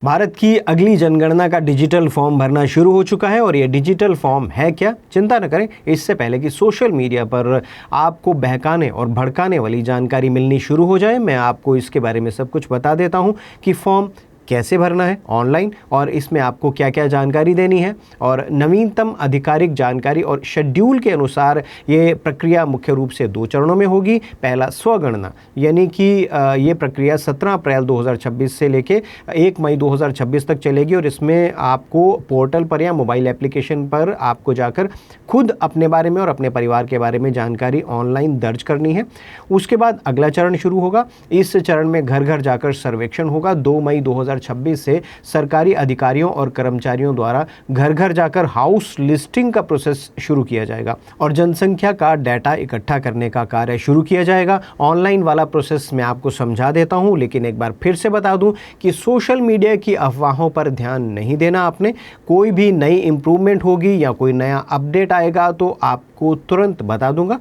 भारत की अगली जनगणना का डिजिटल फॉर्म भरना शुरू हो चुका है और ये डिजिटल फॉर्म है क्या? चिंता न करें। इससे पहले कि सोशल मीडिया पर आपको बहकाने और भड़काने वाली जानकारी मिलनी शुरू हो जाए, मैं आपको इसके बारे में सब कुछ बता देता हूँ कि फॉर्म कैसे भरना है ऑनलाइन और इसमें आपको क्या क्या जानकारी देनी है और नवीनतम आधिकारिक जानकारी और शेड्यूल के अनुसार ये प्रक्रिया मुख्य रूप से 2 चरणों में होगी। पहला स्वगणना, यानी कि ये प्रक्रिया 17 अप्रैल 2026 से लेके 1 मई 2026 तक चलेगी और इसमें आपको पोर्टल पर या मोबाइल एप्लीकेशन पर आपको जाकर खुद अपने बारे में और अपने परिवार के बारे में जानकारी ऑनलाइन दर्ज करनी है। उसके बाद अगला चरण शुरू होगा। इस चरण में घर घर जाकर सर्वेक्षण होगा। 2 मई 2026 से सरकारी अधिकारियों और कर्मचारियों द्वारा घर घर जाकर हाउस लिस्टिंग का प्रोसेस शुरू किया जाएगा और जनसंख्या का डाटा इकट्ठा करने का कार्य शुरू किया जाएगा। ऑनलाइन वाला प्रोसेस मैं आपको समझा देता हूं, लेकिन एक बार फिर से बता दूं कि सोशल मीडिया की अफवाहों पर ध्यान नहीं देना आपने। कोई भी नई इंप्रूवमेंट होगी या कोई नया अपडेट आएगा तो आपको तुरंत बता दूंगा।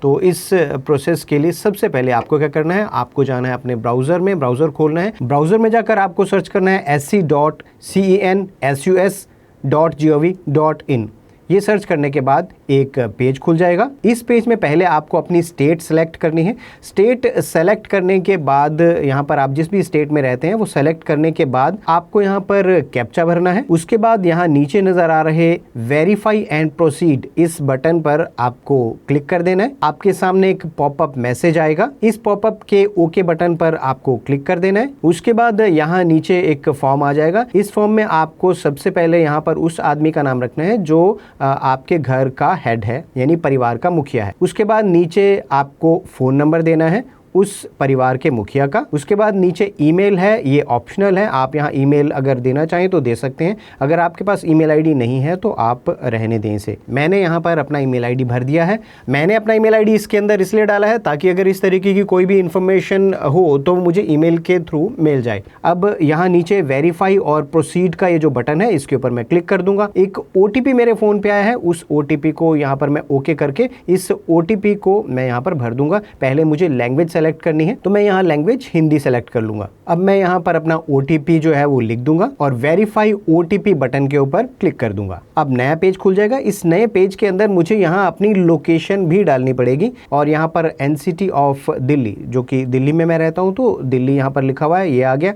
तो इस प्रोसेस के लिए सबसे पहले आपको क्या करना है, आपको जाना है अपने ब्राउज़र में, ब्राउज़र खोलना है। ब्राउज़र में जाकर आपको सर्च करना है sc.census.gov.in। ये सर्च करने के बाद एक पेज खुल जाएगा। इस पेज में पहले आपको अपनी स्टेट सेलेक्ट करनी है। स्टेट सेलेक्ट करने के बाद यहाँ पर आप जिस भी स्टेट में रहते हैं वो सेलेक्ट करने के बाद आपको यहाँ पर कैप्चा भरना है। उसके बाद यहाँ नीचे नज़र आ रहे वेरीफाई एंड प्रोसीड, इस बटन पर आपको क्लिक कर देना है। आपके सामने एक पॉपअप मैसेज आएगा। इस पॉपअप के ओके बटन पर आपको क्लिक कर देना है। उसके बाद यहाँ नीचे एक फॉर्म आ जाएगा। इस फॉर्म में आपको सबसे पहले यहाँ पर उस आदमी का नाम रखना है जो आपके घर का हेड है, यानी परिवार का मुखिया है। उसके बाद नीचे आपको फ़ोन नंबर देना है उस परिवार के मुखिया का। उसके बाद नीचे ईमेल है, ये ऑप्शनल है, आप यहाँ ईमेल अगर देना चाहें तो दे सकते हैं। अगर आपके पास ईमेल आईडी नहीं है तो आप रहने दें इसे। मैंने यहाँ पर अपना ईमेल आईडी भर दिया है। मैंने अपना ईमेल आईडी इसके अंदर इसलिए डाला है ताकि अगर इस तरीके की कोई भी इंफॉर्मेशन हो तो मुझे ईमेल के थ्रू मिल जाए। अब यहाँ नीचे वेरीफाई और प्रोसीड का ये जो बटन है इसके ऊपर मैं क्लिक कर दूंगा। एक OTP मेरे फ़ोन पे आया है, उस OTP को यहाँ पर मैं ओके करके इस OTP को मैं यहाँ पर भर दूंगा। पहले मुझे लैंग्वेज सेलेक्ट करनी है तो मैं यहाँ लैंग्वेज हिंदी सेलेक्ट कर लूंगा। अब मैं यहाँ पर अपना OTP जो है वो लिख दूंगा और वेरीफाई OTP बटन के ऊपर क्लिक कर दूंगा। अब नया पेज खुल जाएगा। इस नए पेज के अंदर मुझे यहाँ अपनी लोकेशन भी डालनी पड़ेगी और यहाँ पर NCT ऑफ दिल्ली, जो कि दिल्ली में मैं रहता हूँ तो दिल्ली यहाँ पर लिखा हुआ है, ये आ गया।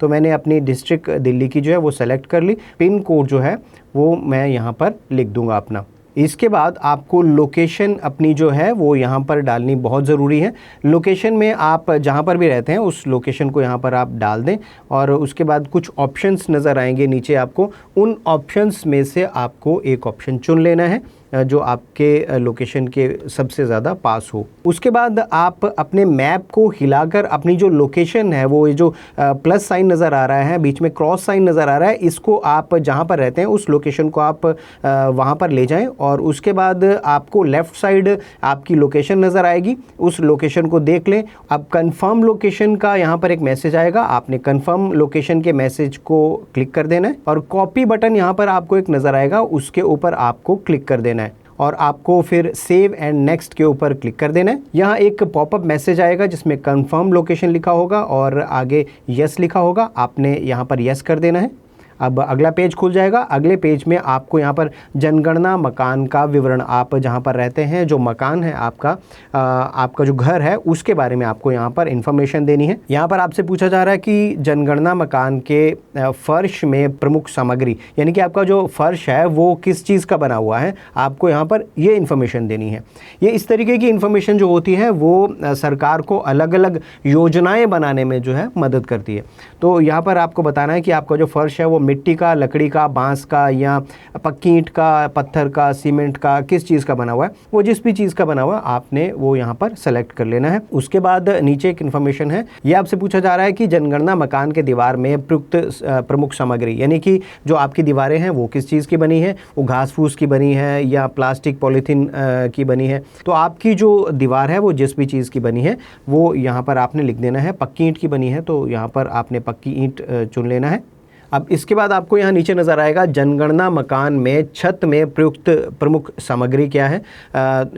तो मैंने अपनी डिस्ट्रिक्ट दिल्ली की जो है वो सेलेक्ट कर ली। पिन कोड जो है वो मैं यहाँ पर लिख दूंगा अपना। इसके बाद आपको लोकेशन अपनी जो है वो यहाँ पर डालनी बहुत ज़रूरी है। लोकेशन में आप जहाँ पर भी रहते हैं उस लोकेशन को यहाँ पर आप डाल दें और उसके बाद कुछ ऑप्शंस नज़र आएंगे नीचे आपको। उन ऑप्शंस में से आपको एक ऑप्शन चुन लेना है जो आपके लोकेशन के सबसे ज़्यादा पास हो। उसके बाद आप अपने मैप को हिलाकर अपनी जो लोकेशन है वो ये जो प्लस साइन नज़र आ रहा है, बीच में क्रॉस साइन नज़र आ रहा है, इसको आप जहाँ पर रहते हैं उस लोकेशन को आप वहाँ पर ले जाएं और उसके बाद आपको लेफ़्ट साइड आपकी लोकेशन नज़र आएगी, उस लोकेशन को देख लें। अब कंफर्म लोकेशन का यहाँ पर एक मैसेज आएगा, आपने कंफर्म लोकेशन के मैसेज को क्लिक कर देना है और कॉपी बटन यहाँ पर आपको एक नज़र आएगा, उसके ऊपर आपको क्लिक कर देना है और आपको फिर सेव एंड नेक्स्ट के ऊपर क्लिक कर देना है। यहाँ एक पॉपअप मैसेज आएगा जिसमें कंफर्म लोकेशन लिखा होगा और आगे यस लिखा होगा, आपने यहाँ पर यस कर देना है। अब अगला पेज खुल जाएगा। अगले पेज में आपको यहाँ पर जनगणना मकान का विवरण, आप जहाँ पर रहते हैं जो मकान है आपका जो घर है उसके बारे में आपको यहाँ पर इंफॉर्मेशन देनी है। यहाँ पर आपसे पूछा जा रहा है कि जनगणना मकान के फर्श में प्रमुख सामग्री, यानी कि आपका जो फर्श है वो किस चीज़ का बना हुआ है, आपको यहाँ पर ये इन्फॉर्मेशन देनी है। ये इस तरीके की इन्फॉर्मेशन जो होती है वो सरकार को अलग अलग योजनाएँ बनाने में जो है मदद करती है। तो यहाँ पर आपको बताना है कि आपका जो फर्श है वो मिट्टी का, लकड़ी का, बांस का या पक्की ईंट का, पत्थर का, सीमेंट का, किस चीज़ का बना हुआ है। वो जिस भी चीज़ का बना हुआ है आपने वो यहाँ पर सेलेक्ट कर लेना है। उसके बाद नीचे एक इन्फॉर्मेशन है, ये आपसे पूछा जा रहा है कि जनगणना मकान के दीवार में प्रयुक्त प्रमुख सामग्री, यानी कि जो आपकी दीवारें हैं वो किस चीज़ की बनी है, वो घास फूस की बनी है या प्लास्टिक पॉलीथीन की बनी है। तो आपकी जो दीवार है वो जिस भी चीज़ की बनी है वो यहाँ पर आपने लिख देना है। पक्की ईंट की बनी है तो यहाँ पर आपने पक्की ईंट चुन लेना है। अब इसके बाद आपको यहाँ नीचे नज़र आएगा जनगणना मकान में छत में प्रयुक्त प्रमुख सामग्री क्या है,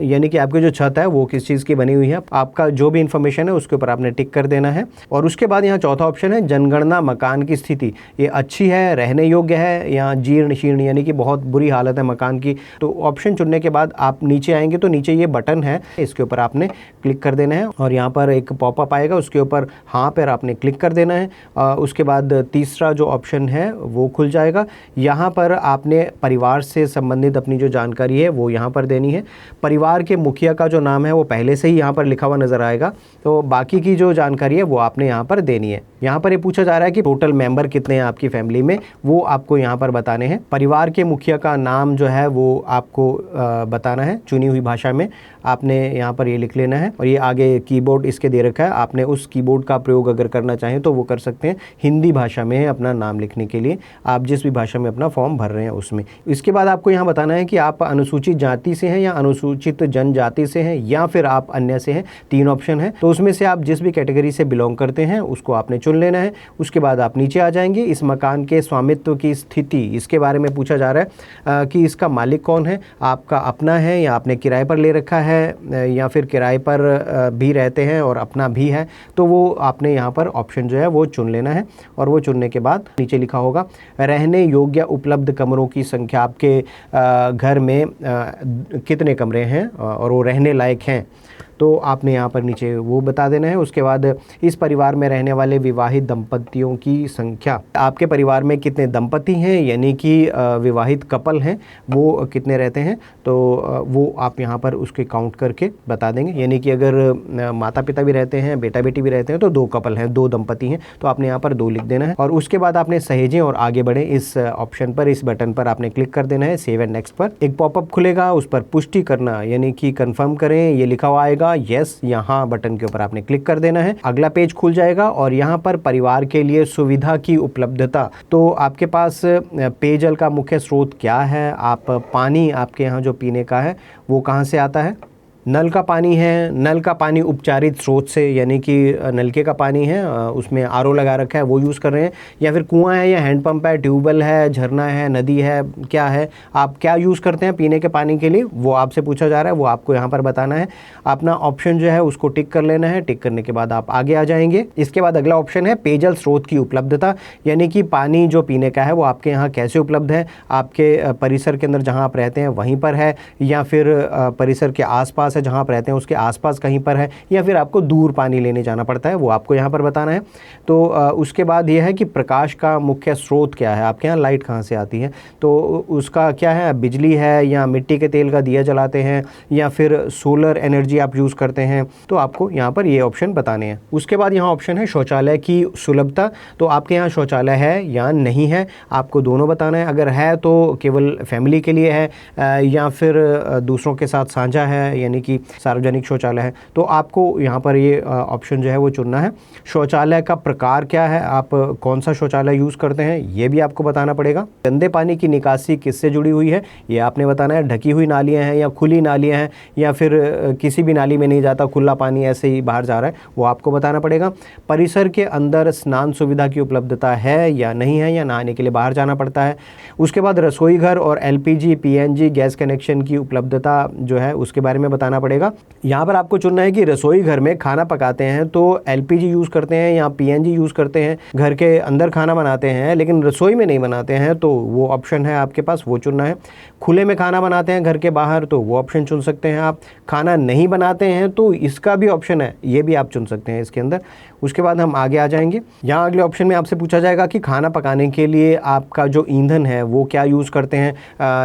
यानी कि आपकी जो छत है वो किस चीज़ की बनी हुई है। आपका जो भी इंफॉर्मेशन है उसके ऊपर आपने टिक कर देना है। और उसके बाद यहाँ चौथा ऑप्शन है जनगणना मकान की स्थिति ये अच्छी है, रहने योग्य है, या जीर्ण शीर्ण यानी कि बहुत बुरी हालत है मकान की। तो ऑप्शन चुनने के बाद आप नीचे आएंगे तो नीचे ये बटन है, इसके ऊपर आपने क्लिक कर देना है और यहाँ पर एक पॉपअप आएगा, उसके ऊपर हाँ पर आपने क्लिक कर देना है। उसके बाद तीसरा जो ऑप्शन है वो खुल जाएगा। यहाँ पर आपने परिवार से संबंधित अपनी जो जानकारी है वो यहाँ पर देनी है। परिवार के मुखिया का जो नाम है वो पहले से ही यहाँ पर लिखा हुआ नज़र आएगा, तो बाकी की जो जानकारी है वो आपने यहाँ पर देनी है। यहाँ पर ये पूछा जा रहा है कि टोटल मेंबर कितने हैं आपकी फैमिली में, वो आपको यहाँ पर बताने हैं। परिवार के मुखिया का नाम जो है वो आपको बताना है चुनी हुई भाषा में, आपने यहाँ पर ये लिख लेना है। और ये आगे कीबोर्ड इसके दे रखा है, आपने उस कीबोर्ड का प्रयोग अगर करना चाहें तो वो कर सकते हैं। हिंदी भाषा में अपना नाम लिखने के लिए आप जिस भी भाषा में अपना फॉर्म भर रहे हैं उसमें। इसके बाद आपको यहाँ बताना है कि आप अनुसूचित जाति से हैं या अनुसूचित जनजाति से हैं या फिर आप अन्य से हैं। 3 ऑप्शन है, तो उसमें से आप जिस भी कैटेगरी से बिलोंग करते हैं उसको आपने चुन लेना है। उसके बाद आप नीचे आ जाएंगे। इस मकान के स्वामित्व की स्थिति इसके बारे में पूछा जा रहा है कि इसका मालिक कौन है, आपका अपना है या आपने किराए पर ले रखा है या फिर किराए पर भी रहते हैं और अपना भी है, तो वो आपने यहाँ पर ऑप्शन जो है वो चुन लेना है। और वो चुनने के बाद नीचे लिखा होगा रहने योग्य उपलब्ध कमरों की संख्या, आपके घर में कितने कमरे हैं और वो रहने लायक हैं, तो आपने यहाँ पर नीचे वो बता देना है। उसके बाद इस परिवार में रहने वाले विवाहित दंपतियों की संख्या, आपके परिवार में कितने दंपति हैं यानी कि विवाहित कपल हैं वो कितने रहते हैं, तो वो आप यहाँ पर उसके काउंट करके बता देंगे। यानी कि अगर माता पिता भी रहते हैं, बेटा बेटी भी रहते हैं तो 2 कपल हैं, 2 दंपति हैं, तो आपने यहाँ पर 2 लिख देना है। और उसके बाद आपने सहेजें और आगे बढ़े इस ऑप्शन पर, इस बटन पर आपने क्लिक कर देना है। सेव एंड नेक्स्ट पर एक पॉपअप खुलेगा, उस पर पुष्टि करना यानी कि कन्फर्म करें ये लिखा हुआ आएगा, यस यहाँ बटन के ऊपर आपने क्लिक कर देना है। अगला पेज खुल जाएगा और यहाँ पर परिवार के लिए सुविधा की उपलब्धता, तो आपके पास पेयजल का मुख्य स्रोत क्या है, आप पानी आपके यहाँ जो पीने का है वो कहाँ से आता है। नल का पानी है, नल का पानी उपचारित स्रोत से यानी कि नलके का पानी है, उसमें आरओ लगा रखा है वो यूज़ कर रहे हैं, या फिर कुआं है या हैंडपंप है, ट्यूबवेल है, झरना है, नदी है, क्या है, आप क्या यूज़ करते हैं पीने के पानी के लिए वो आपसे पूछा जा रहा है, वो आपको यहाँ पर बताना है। अपना ऑप्शन जो है उसको टिक कर लेना है। टिक करने के बाद आप आगे आ जाएंगे। इसके बाद अगला ऑप्शन है पेयजल स्रोत की उपलब्धता, यानी कि पानी जो पीने का है वो आपके यहाँ कैसे उपलब्ध है, आपके परिसर के अंदर जहाँ आप रहते हैं वहीं पर है, या फिर परिसर के आसपास है जहाँ आप रहते हैं उसके आसपास कहीं पर है, या फिर आपको दूर पानी लेने जाना पड़ता है, वो आपको यहाँ पर बताना है। तो उसके बाद यह है कि प्रकाश का मुख्य स्रोत क्या है, आपके यहाँ लाइट कहाँ से आती है, तो उसका क्या है, बिजली है या मिट्टी के तेल का दिया जलाते हैं या फिर सोलर एनर्जी आप यूज़ करते हैं, तो आपको यहाँ पर ये ऑप्शन बताने हैं। उसके बाद यहाँ ऑप्शन है शौचालय की सुलभता, तो आपके यहाँ शौचालय है या नहीं है, आपको दोनों बताना है। अगर है तो केवल फैमिली के लिए है या फिर दूसरों के साथ साझा है यानी कि सार्वजनिक शौचालय है, तो आपको यहाँ पर ये ऑप्शन जो है वो चुनना है। शौचालय का प्रकार क्या है, आप कौन सा शौचालय यूज़ करते हैं ये भी आपको बताना पड़ेगा। गंदे पानी की निकासी किससे जुड़ी हुई है ये आपने बताना है। ढकी हुई नालियाँ हैं या खुली नालियाँ हैं या फिर किसी भी नाली में नहीं जाता, खुला पानी ऐसे ही बाहर जा रहा है, वो आपको बताना पड़ेगा। परिसर के अंदर स्नान सुविधा की उपलब्धता है या नहीं है, या नहाने के लिए बाहर जाना पड़ता है। उसके बाद रसोई घर और LPG PNG गैस कनेक्शन की उपलब्धता जो है उसके बारे में बताना पड़ेगा। यहाँ पर आपको चुनना है कि रसोई घर में खाना पकाते हैं तो LPG यूज़ करते हैं या PNG यूज़ करते हैं, घर के अंदर खाना बनाते हैं लेकिन रसोई में नहीं बनाते हैं, तो वो ऑप्शन है आपके पास, वो चुनना है। खुले में खाना बनाते हैं घर के बाहर, तो वो ऑप्शन चुन सकते हैं आप। खाना नहीं बनाते हैं तो इसका भी ऑप्शन है, ये भी आप चुन सकते हैं इसके अंदर। उसके बाद हम आगे आ जाएंगे। यहाँ अगले ऑप्शन में आपसे पूछा जाएगा कि खाना पकाने के लिए आपका जो ईंधन है वो क्या यूज़ करते हैं,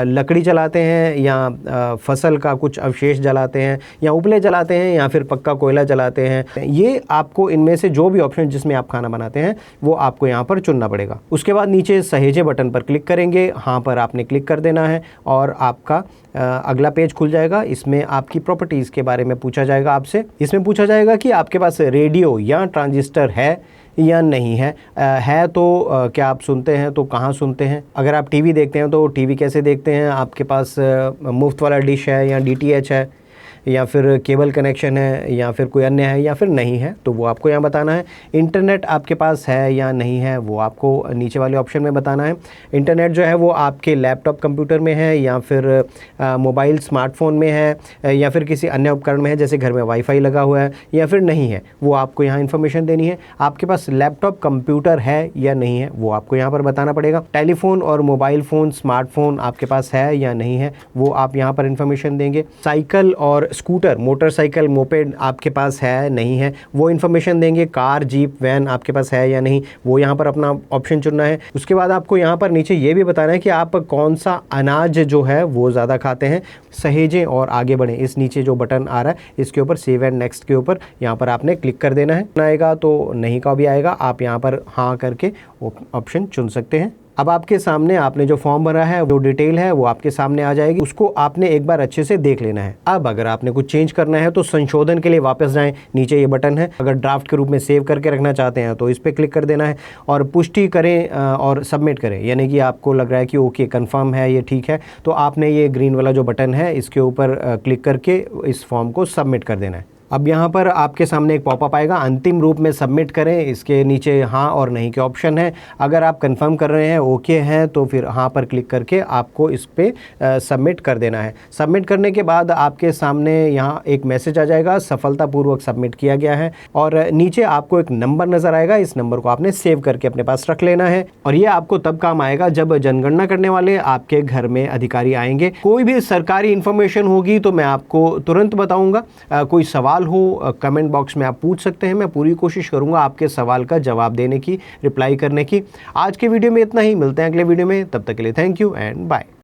लकड़ी जलाते हैं या फसल का कुछ अवशेष जलाते हैं या उपले जलाते हैं या फिर पक्का कोयला जलाते हैं। ये आपको इनमें से जो भी ऑप्शन जिसमें आप खाना बनाते हैं वो आपको यहाँ पर चुनना पड़ेगा। उसके बाद नीचे सहेजे बटन पर क्लिक करेंगे, हाँ पर आपने क्लिक कर देना है और आपका अगला पेज खुल जाएगा। इसमें आपकी प्रॉपर्टीज़ के बारे में पूछा जाएगा आपसे। इसमें पूछा जाएगा कि आपके पास रेडियो या ट्रांजिस्टर है या नहीं है। है तो क्या आप सुनते हैं, तो कहाँ सुनते हैं। अगर आप टीवी देखते हैं तो टीवी कैसे देखते हैं, आपके पास मुफ्त वाला डिश है या DTH है, या फिर केबल कनेक्शन है या फिर कोई अन्य है या फिर नहीं है, तो वो आपको यहाँ बताना है। इंटरनेट आपके पास है या नहीं है वो आपको नीचे वाले ऑप्शन में बताना है। इंटरनेट जो है वो आपके लैपटॉप कंप्यूटर में है या फिर मोबाइल स्मार्टफोन में है या फिर किसी अन्य उपकरण में है, जैसे घर में वाईफाई लगा हुआ है या फिर नहीं है, वो आपको यहाँ इन्फॉर्मेशन देनी है। आपके पास लैपटॉप कंप्यूटर है या नहीं है वो आपको यहाँ पर बताना पड़ेगा। टेलीफोन और मोबाइल फ़ोन स्मार्टफोन आपके पास है या नहीं है वो आप यहाँ पर इन्फॉर्मेशन देंगे। साइकिल और स्कूटर मोटरसाइकिल मोपेड आपके पास है नहीं है वो इन्फॉर्मेशन देंगे। कार जीप वैन आपके पास है या नहीं वो यहाँ पर अपना ऑप्शन चुनना है। उसके बाद आपको यहाँ पर नीचे ये भी बताना है कि आप कौन सा अनाज जो है वो ज़्यादा खाते हैं। सहेजें और आगे बढ़ें, इस नीचे जो बटन आ रहा है इसके ऊपर सेव एंड नेक्स्ट के ऊपर यहाँ पर आपने क्लिक कर देना है। आएगा तो नहीं का भी आएगा, आप यहाँ पर हाँ करके ऑप्शन चुन सकते हैं। अब आपके सामने आपने जो फॉर्म भरा है जो डिटेल है वो आपके सामने आ जाएगी, उसको आपने एक बार अच्छे से देख लेना है। अब अगर आपने कुछ चेंज करना है तो संशोधन के लिए वापस जाएं, नीचे ये बटन है। अगर ड्राफ्ट के रूप में सेव करके रखना चाहते हैं तो इस पर क्लिक कर देना है और पुष्टि करें और सबमिट करें, यानी कि आपको लग रहा है कि ओके कन्फर्म है, ये ठीक है, तो आपने ये ग्रीन वाला जो बटन है इसके ऊपर क्लिक करके इस फॉर्म को सबमिट कर देना है। अब यहाँ पर आपके सामने एक पॉपअप आएगा, अंतिम रूप में सबमिट करें, इसके नीचे हाँ और नहीं के ऑप्शन है। अगर आप कंफर्म कर रहे हैं ओके हैं तो फिर हाँ पर क्लिक करके आपको इस पर सबमिट कर देना है। सबमिट करने के बाद आपके सामने यहाँ एक मैसेज आ जाएगा, सफलतापूर्वक सबमिट किया गया है, और नीचे आपको एक नंबर नज़र आएगा, इस नंबर को आपने सेव करके अपने पास रख लेना है। और ये आपको तब काम आएगा जब जनगणना करने वाले आपके घर में अधिकारी आएंगे। कोई भी सरकारी इन्फॉर्मेशन होगी तो मैं आपको तुरंत बताऊँगा। कोई सवाल हो कमेंट बॉक्स में आप पूछ सकते हैं, मैं पूरी कोशिश करूंगा आपके सवाल का जवाब देने की, रिप्लाई करने की। आज के वीडियो में इतना ही, मिलते हैं अगले वीडियो में, तब तक के लिए थैंक यू एंड बाय।